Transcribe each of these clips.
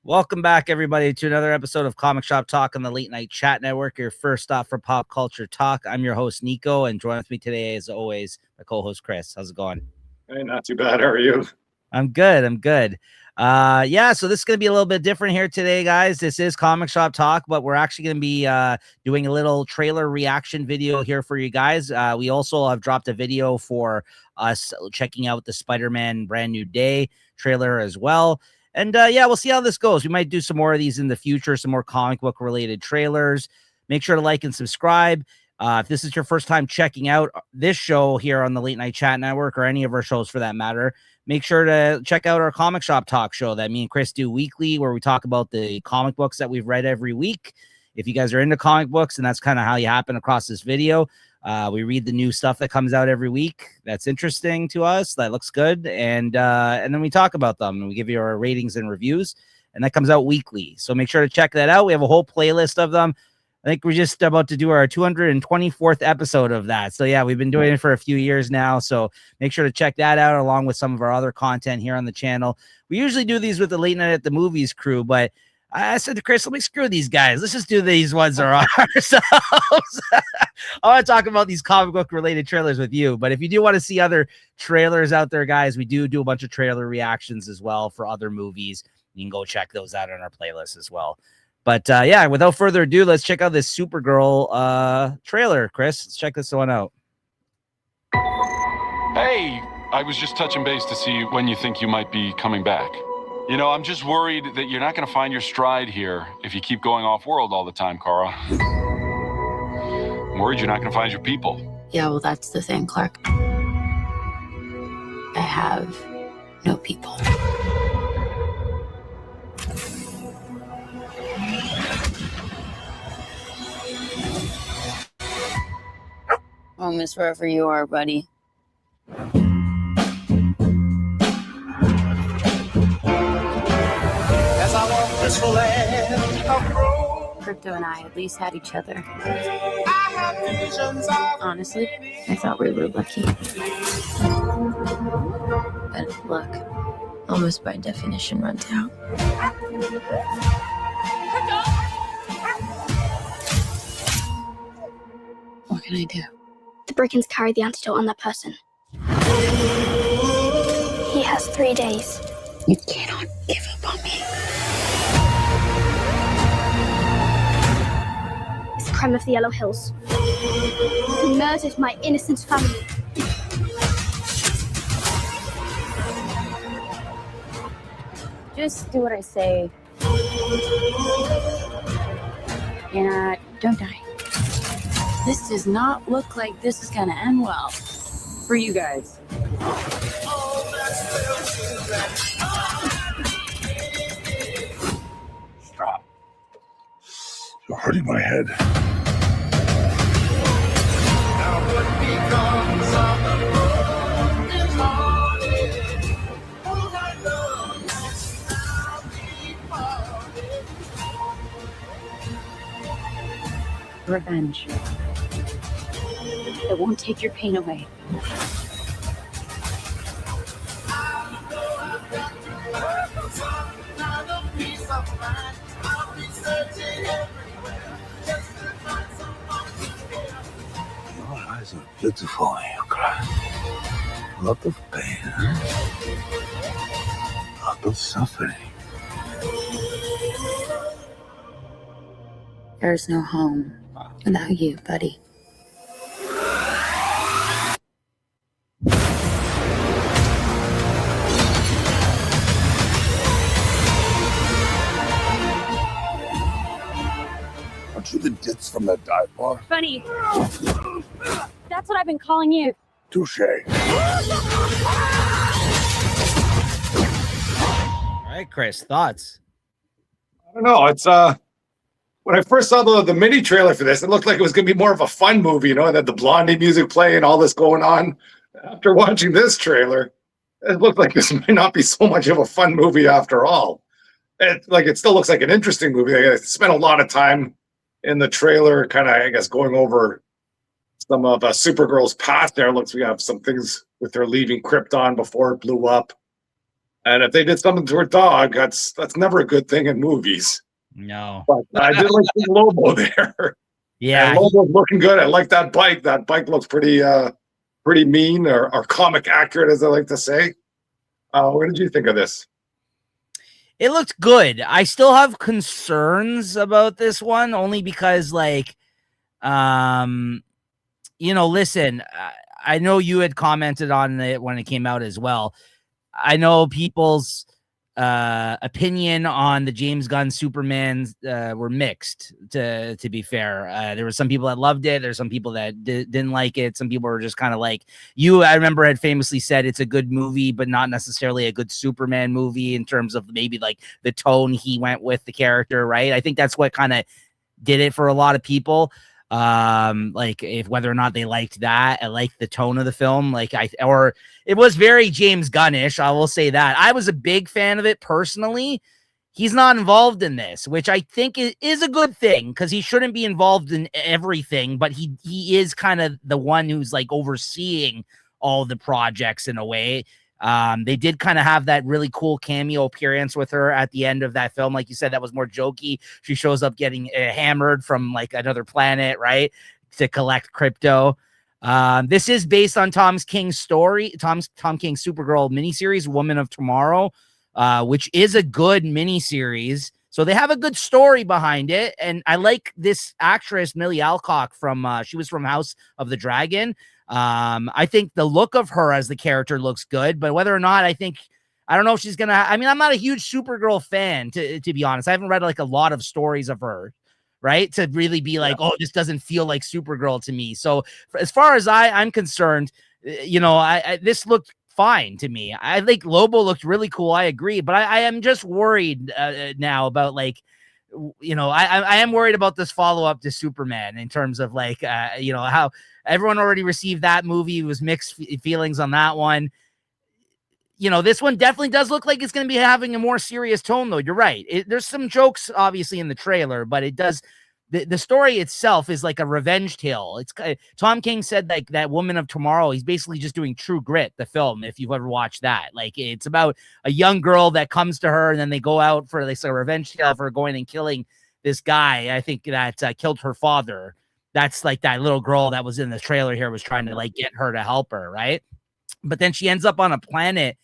Welcome back, everybody, to another episode of Comic Shop Talk on the Late Night Chat Network, your first stop for pop culture talk. I'm your host, Nico, and joining with me today, as always, my co-host, Chris. How's it going? Hey, not too bad. How are you? I'm good. So this is going to be a little bit different here today, guys. This is Comic Shop Talk, but we're actually going to be doing a little trailer reaction video here for you guys. We also have dropped a video for us checking out the Spider-Man Brand New Day trailer as well. And we'll see how this goes. We might do some more of these in the future, some more comic book related trailers. Make sure to like and subscribe. If this is your first time checking out this show here on the Late Night Chat Network, or any of our shows for that matter, make sure to check out our Comic Shop Talk show that me and Chris do weekly, where we talk about the comic books that we've read every week. If you guys are into comic books, and that's kind of how you happen across this video, we read the new stuff that comes out every week. That's interesting to us. That looks good. And then we talk about them and we give you our ratings and reviews, and that comes out weekly. So make sure to check that out. We have a whole playlist of them. I think we're just about to do our 224th episode of that. So yeah, we've been doing it for a few years now. So make sure to check that out along with some of our other content here on the channel. We usually do these with the Late Night at the Movies crew, but I said to Chris, let me screw these guys. Let's just do these ones ourselves. I want to talk about these comic book related trailers with you. But if you do want to see other trailers out there, guys, we do a bunch of trailer reactions as well for other movies. You can go check those out on our playlist as well. But without further ado, let's check out this Supergirl trailer. Chris, let's check this one out. Hey, I was just touching base to see when you think you might be coming back. You know, I'm just worried that you're not going to find your stride here if you keep going off-world all the time, Kara. I'm worried you're not going to find your people. Yeah, well, that's the thing, Clark. I have no people. Home is wherever you are, buddy. Crypto and I at least had each other. Honestly, I thought we were lucky. But luck, almost by definition, runs out. What can I do? The Brickens carry the antidote on that person. He has 3 days. You cannot give up on me. It's a crime of the Yellow Hills. He murdered my innocent family. Just do what I say. And don't die. This does not look like this is gonna end well for you guys. Stop. You're hurting my head. Revenge. It won't take your pain away. Your eyes are beautiful when you cry. A lot of pain, a lot of suffering. There's no home without you, buddy. Aren't you the ditz from that dive bar? Funny. That's what I've been calling you. Touche. All right, Chris, thoughts? I don't know. It's when I first saw the mini trailer for this, it looked like it was going to be more of a fun movie, you know, and had the Blondie music playing, all this going on. After watching this trailer, it looked like this might not be so much of a fun movie after all. It still looks like an interesting movie. I spent a lot of time in the trailer, kind of, I guess, going over some of Supergirl's past there. Looks, we have some things with her leaving Krypton before it blew up. And if they did something to her dog, that's never a good thing in movies. No. But I did like seeing Lobo there. Yeah. And Lobo's looking good. I like that bike. That bike looks pretty mean or comic accurate, as I like to say. What did you think of this? It looked good. I still have concerns about this one, only because, like, listen, I know you had commented on it when it came out as well. I know people's opinion on the James Gunn Superman were mixed, to be fair. There were some people that loved it. There's some people that didn't like it. Some people were just kind of like you. I remember had famously said it's a good movie, but not necessarily a good Superman movie in terms of maybe like the tone he went with the character, right? I think that's what kind of did it for a lot of people. Like if whether or not they liked that, I liked the tone of the film, or it was very James Gunnish. I will say that I was a big fan of it personally. He's not involved in this, which I think is a good thing, because he shouldn't be involved in everything, but he is kind of the one who's like overseeing all the projects in a way. They did kind of have that really cool cameo appearance with her at the end of that film. Like you said, that was more jokey. She shows up getting hammered from like another planet, right, to collect crypto. This is based on Tom King's story, Tom King's Supergirl miniseries, Woman of Tomorrow, which is a good miniseries. So they have a good story behind it. And I like this actress, Millie Alcock, she was from House of the Dragon. I think the look of her as the character looks good, but whether or not I don't know if she's gonna. I mean, I'm not a huge Supergirl fan, to be honest. I haven't read like a lot of stories of her, right, to really be like, oh, this doesn't feel like Supergirl to me. So as far as I'm concerned, this looked fine to me. I think Lobo looked really cool. I agree, but I am just worried now about like. I am worried about this follow-up to Superman in terms of like, how everyone already received that movie. It was mixed feelings on that one. This one definitely does look like it's going to be having a more serious tone, though. You're right. There's some jokes, obviously, in the trailer, but it does. The story itself is like a revenge tale. It's Tom King said like that Woman of Tomorrow. He's basically just doing True Grit, the film. If you've ever watched that, like it's about a young girl that comes to her, and then they go out for like a revenge tale for going and killing this guy. I think that killed her father. That's like that little girl that was in the trailer here was trying to like get her to help her, right? But then she ends up on a planet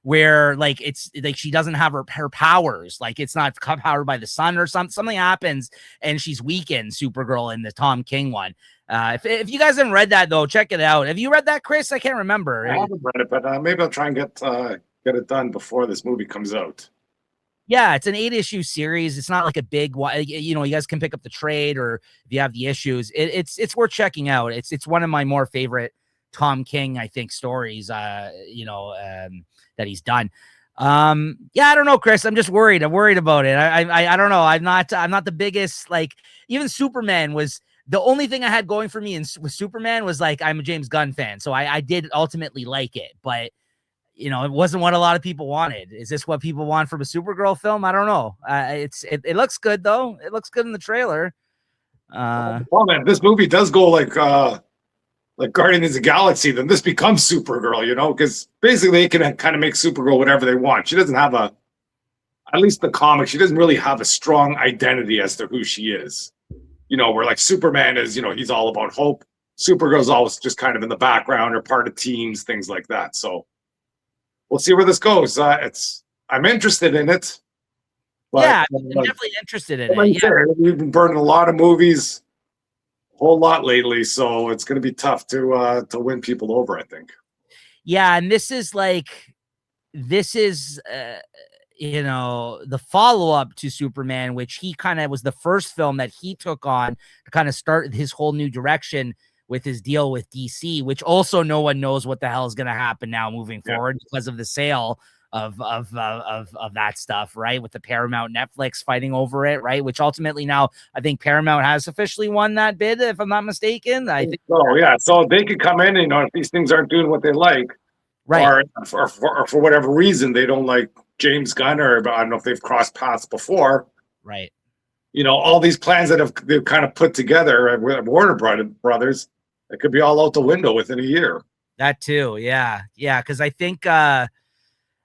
where like it's like she doesn't have her powers, like it's not powered by the sun or something happens and she's weakened, Supergirl in the Tom King one. If you guys haven't read that though, check it out. Have you read that, Chris? I can't remember. I haven't read it, but maybe I'll try and get it done before this movie comes out. Yeah, it's an 8-issue series. It's not like a big, you guys can pick up the trade, or if you have the issues, it's worth checking out. It's one of my more favorite Tom King, I think, stories. That he's done. Yeah, I don't know, Chris. I'm just worried. I'm worried about it. I don't know. I'm not the biggest, like, even Superman was the only thing I had going for me with Superman was like, I'm a James Gunn fan. So I did ultimately like it, but it wasn't what a lot of people wanted. Is this what people want from a Supergirl film? I don't know. It looks good though. It looks good in the trailer. Well, man, this movie does go like Guardians of the Galaxy, then this becomes Supergirl, because basically they can kind of make Supergirl whatever they want. She doesn't have at least the comic, she doesn't really have a strong identity as to who she is. Where like Superman is, he's all about hope. Supergirl's always just kind of in the background or part of teams, things like that. So we'll see where this goes. I'm interested in it. But, yeah, I'm definitely interested in it. Yeah. We've been burning a lot of movies. Whole lot lately, so it's going to be tough to win people over, I think. Yeah, and this is the follow-up to Superman, which he kind of was the first film that he took on to kind of start his whole new direction with his deal with DC, which also no one knows what the hell is going to happen now moving forward because of the sale of that stuff, right? With the Paramount Netflix fighting over it, right? Which ultimately now I think Paramount has officially won that bid, if I'm not mistaken. I think. Oh yeah, so they could come in, if these things aren't doing what they like, right? Or for whatever reason they don't like James Gunn, or I don't know if they've crossed paths before, right? All these plans that they've kind of put together with Warner Brothers, it could be all out the window within a year. That too, yeah, because I think.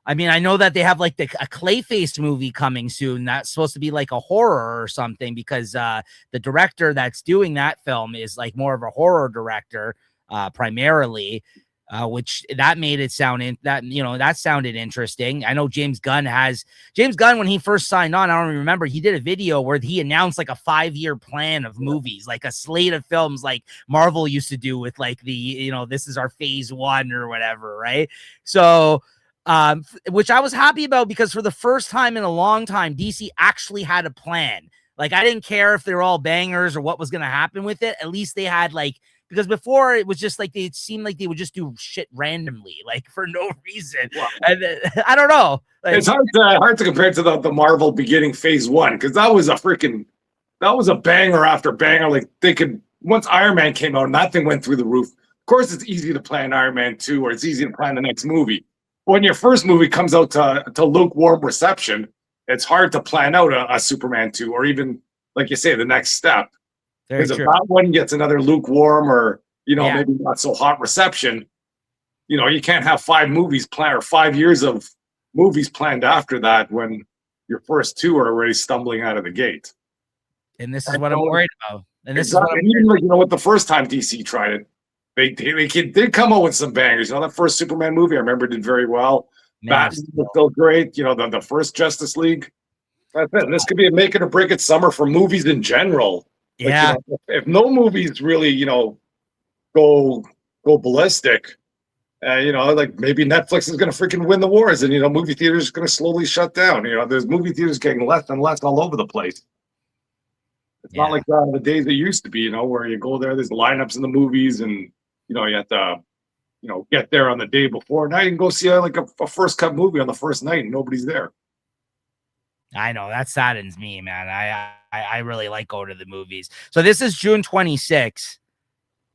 I mean, I know that they have like a Clayface movie coming soon. That's supposed to be like a horror or something, because the director that's doing that film is like more of a horror director primarily, which that made it sound that sounded interesting. I know James Gunn, when he first signed on, I don't remember, he did a video where he announced like a 5-year plan of movies, like a slate of films like Marvel used to do with like the, this is our phase 1 or whatever, right? So which I was happy about, because for the first time in a long time, DC actually had a plan. Like, I didn't care if they were all bangers or what was going to happen with it. At least they had because before it was just like, it seemed like they would just do shit randomly, like for no reason. Wow. And I don't know. Like, it's hard to compare to the Marvel beginning phase 1, because that was a banger after banger. Like, once Iron Man came out and that thing went through the roof. Of course, it's easy to plan Iron Man 2, or it's easy to plan the next movie. When your first movie comes out to lukewarm reception, it's hard to plan out a Superman 2, or even, like you say, the next step. Because if that one gets another lukewarm or, maybe not so hot reception, you can't have 5 movies planned, or 5 years of movies planned after that, when your first 2 are already stumbling out of the gate. And this is what I'm worried about. And this exactly. is what even what the first time DC tried it, they did come out with some bangers. That first Superman movie, I remember, did very well. Batman was still great. The first Justice League. That's it. This could be a make it or break it summer for movies in general. Yeah. If no movies really, go ballistic, like maybe Netflix is going to freaking win the wars, and movie theaters are going to slowly shut down. There's movie theaters getting less and less all over the place. It's not like the days it used to be, where you go there's lineups in the movies, and you have to, get there on the day before. Now you can go see a first cut movie on the first night, and nobody's there. I know, that saddens me, man. I really like going to the movies. So this is June 26th,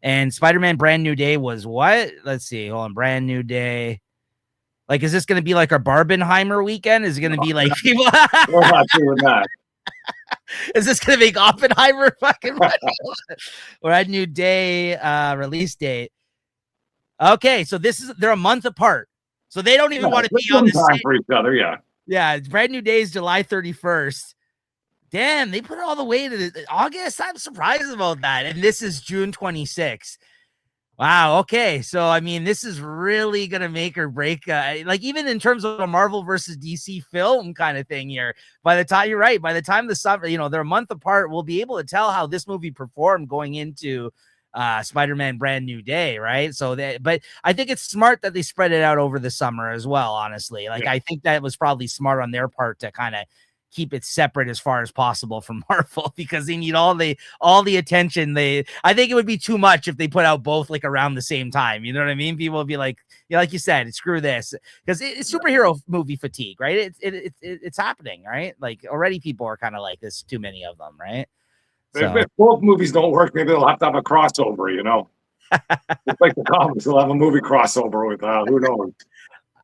and Spider-Man Brand New Day was what? Let's see. Hold on. Brand New Day. Like, is this going to be like our Barbenheimer weekend? Is it going to be like people? We're not doing that. Is this going to make Oppenheimer fucking money? Brand New Day release date. Okay, so they're a month apart. So they don't even want to be on the time for each other, yeah. Yeah, Brand New Day is July 31st. Damn, they put it all the way to August. I'm surprised about that. And this is June 26th. Wow. Okay. So, I mean, this is really going to make or break, even in terms of a Marvel versus DC film kind of thing here. By the time, you're right, by the time the summer, they're a month apart, we'll be able to tell how this movie performed going into Spider-Man Brand New Day, right? So but I think it's smart that they spread it out over the summer as well, honestly. I think that was probably smart on their part to kind of keep it separate as far as possible from Marvel, because they need all the attention. I think it would be too much if they put out both around the same time. You know what I mean? People will be like, like you said, screw this, because it's superhero movie fatigue, right? It's happening, right? Already people are kind of like this, too many of them, right? So. If both movies don't work, maybe they'll have to have a crossover, It's like the comics, they'll have a movie crossover with, who knows?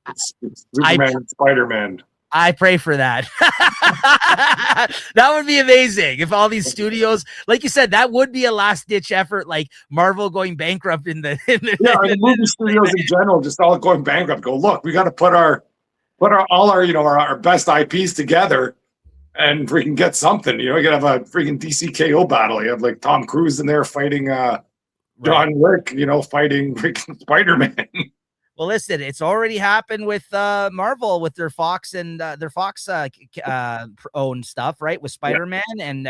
It's Superman and Spider-Man. I pray for that. That would be amazing if all these studios, like you said, that would be a last-ditch effort, like Marvel going bankrupt in the movie studios in general, just all going bankrupt. Go, look, we got to put our best IPs together and freaking get something. You gotta have a freaking DC KO battle. You have Tom Cruise in there fighting John Wick, fighting freaking Spider-Man. Well, listen, it's already happened with Marvel with their Fox and their Fox owned stuff, right? With Spider-Man and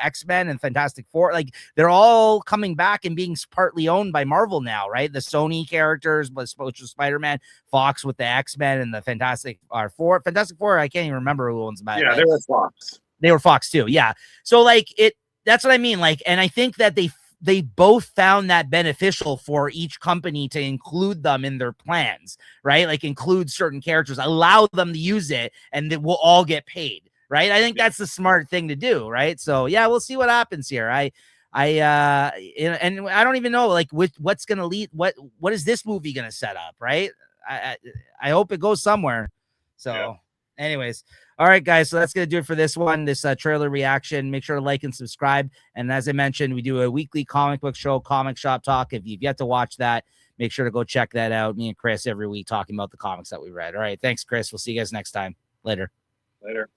X-Men and Fantastic Four. They're all coming back and being partly owned by Marvel now, right? The Sony characters, which was Spider-Man, Fox with the X-Men and the Fantastic Four. Fantastic Four, I can't even remember who owns them. Yeah, they were Fox. They were Fox too, yeah. So that's what I mean. And I think that they both found that beneficial for each company to include them in their plans, right? Include certain characters, allow them to use it, and then we'll all get paid, right? I think that's the smart thing to do, right? So yeah, we'll see what happens here. And I don't even know what's going to lead. What is this movie going to set up, right? I hope it goes somewhere. So anyways. All right, guys, so that's going to do it for this one, this trailer reaction. Make sure to like and subscribe. And as I mentioned, we do a weekly comic book show, Comic Shop Talk. If you've yet to watch that, make sure to go check that out. Me and Chris every week talking about the comics that we read. All right. Thanks, Chris. We'll see you guys next time. Later. Later.